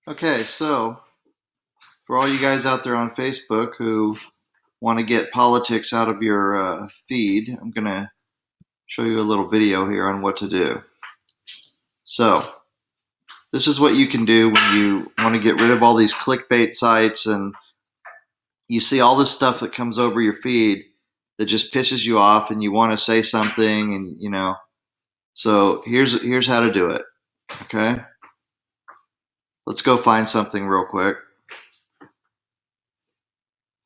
Okay, so for all you guys out there on Facebook who want to get politics out of your feed, I'm going to show you a little video here on what to do. So, this is what you can do when you want to get rid of all these clickbait sites and you see all this stuff that comes over your feed that just pisses you off and you want to say something and. So, here's how to do it. Okay? Let's go find something real quick.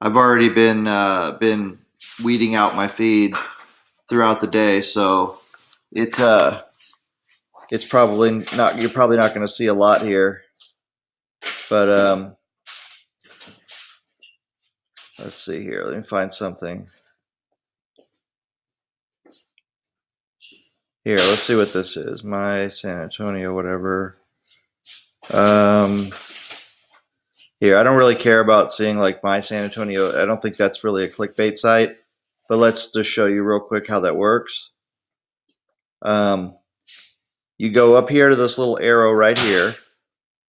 I've already been weeding out my feed throughout the day, so it it's probably not. You're probably not going to see a lot here, but let's see here. Let me find something here. Let's see what this is. My San Antonio, whatever. Here, I don't really care about seeing like my San Antonio. I don't think that's really a clickbait site, but let's just show you real quick how that works. You go up here to this little arrow right here,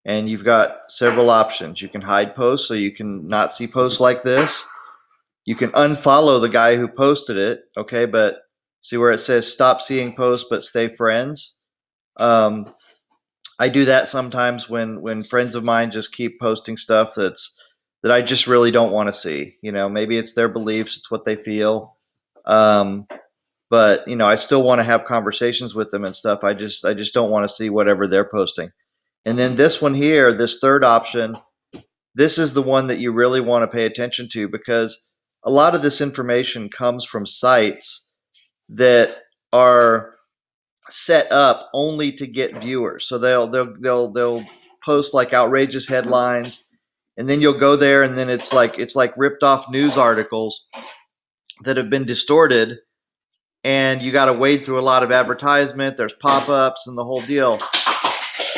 and you've got several options. You can hide posts, so you can not see posts like this. You can unfollow the guy who posted it, okay? But see where it says stop seeing posts but stay friends? I do that sometimes when friends of mine just keep posting stuff that I just really don't want to see. Maybe it's their beliefs, it's what they feel. But I still want to have conversations with them and stuff. I just don't want to see whatever they're posting. And then this one here, this third option, this is the one that you really want to pay attention to because a lot of this information comes from sites that are set up only to get viewers. So they'll post like outrageous headlines, and then you'll go there, and then it's like ripped off news articles that have been distorted, and you got to wade through a lot of advertisement. There's pop-ups and the whole deal.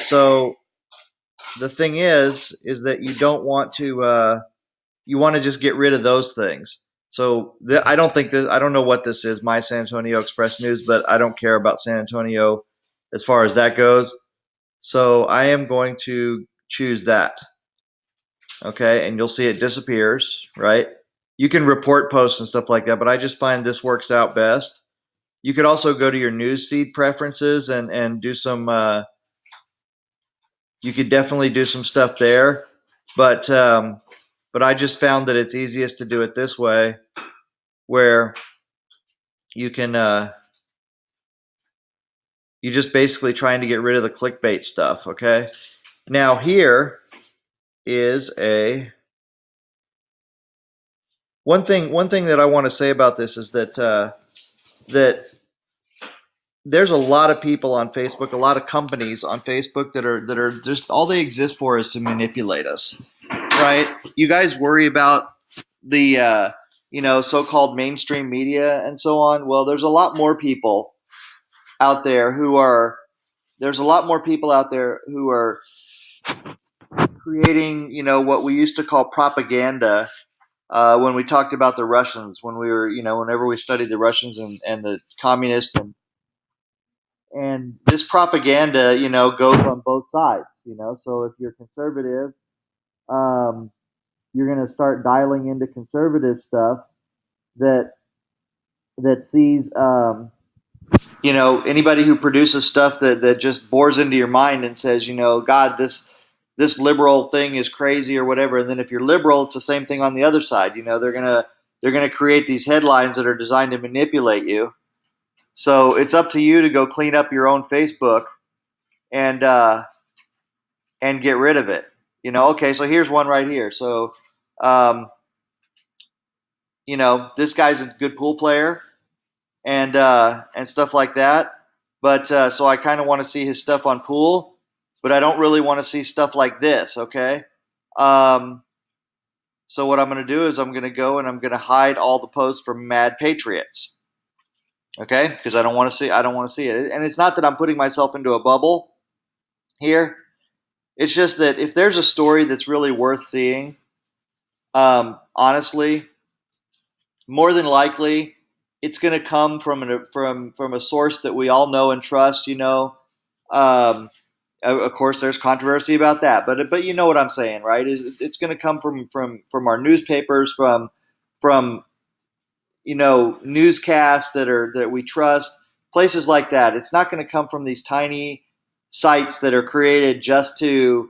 So the thing is that you don't want to. You want to just get rid of those things. So I don't think this. I don't know what this is. My San Antonio Express News, but I don't care about San Antonio as far as that goes. So I am going to choose that. Okay, and you'll see it disappears. Right. You can report posts and stuff like that, but I just find this works out best. You could also go to your newsfeed preferences and do some. You could definitely do some stuff there, but I just found that it's easiest to do it this way, where you can you just basically trying to get rid of the clickbait stuff. Okay, now here is a one thing that I want to say about this is that there's a lot of people on Facebook, a lot of companies on Facebook that are just all they exist for is to manipulate us, right? You guys worry about the so-called mainstream media and so on. Well, there's a lot more people out there who are there's a lot more people out there who are creating, what we used to call propaganda. When we talked about the Russians, when we were, whenever we studied the Russians and the communists, and this propaganda, goes on both sides. So if you're conservative, um, you're going to start dialing into conservative stuff that sees, anybody who produces stuff that just bores into your mind and says, God, this liberal thing is crazy or whatever. And then if you're liberal, it's the same thing on the other side. They're gonna create these headlines that are designed to manipulate you. So it's up to you to go clean up your own Facebook and get rid of it. Okay, so here's one right here. So um, this guy's a good pool player and stuff like that. But so I kind of want to see his stuff on pool, but I don't really want to see stuff like this. Okay. Um, so what I'm going to do is I'm going to go and I'm going to hide all the posts from Mad Patriots. Okay, because I don't want to see it. And it's not that I'm putting myself into a bubble here. It's just that if there's a story that's really worth seeing, honestly, more than likely, it's going to come from a source that we all know and trust. Um, Of course, there's controversy about that, but you know what I'm saying, right? Is it's going to come from our newspapers, from newscasts that we trust, places like that. It's not going to come from these tiny sites that are created just to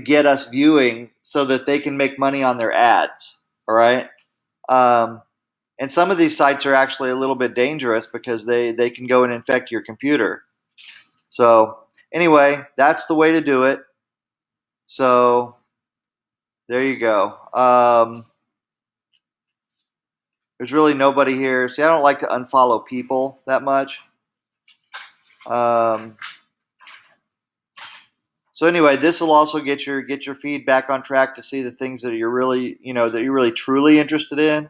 get us viewing so that they can make money on their ads. All right. Um, and some of these sites are actually a little bit dangerous because they can go and infect your computer. So anyway, that's the way to do it. So there you go. There's really nobody here. See, I don't like to unfollow people that much. Um, so anyway, this will also get your feed back on track to see the things that you're really truly interested in,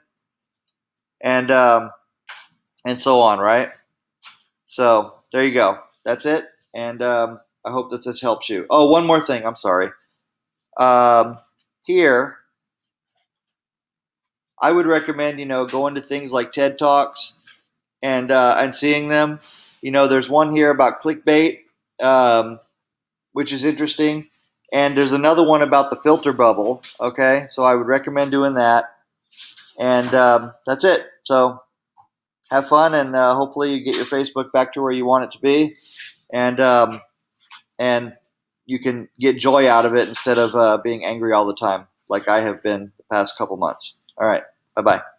and and so on, right? So there you go. That's it, and I hope that this helps you. Oh, one more thing. I'm sorry. Um, Here, I would recommend going to things like TED Talks and seeing them. There's one here about clickbait, which is interesting, and there's another one about the filter bubble. Okay, so I would recommend doing that, and that's it. So have fun, and hopefully you get your Facebook back to where you want it to be, and and you can get joy out of it instead of being angry all the time, like I have been the past couple months. All right, bye bye.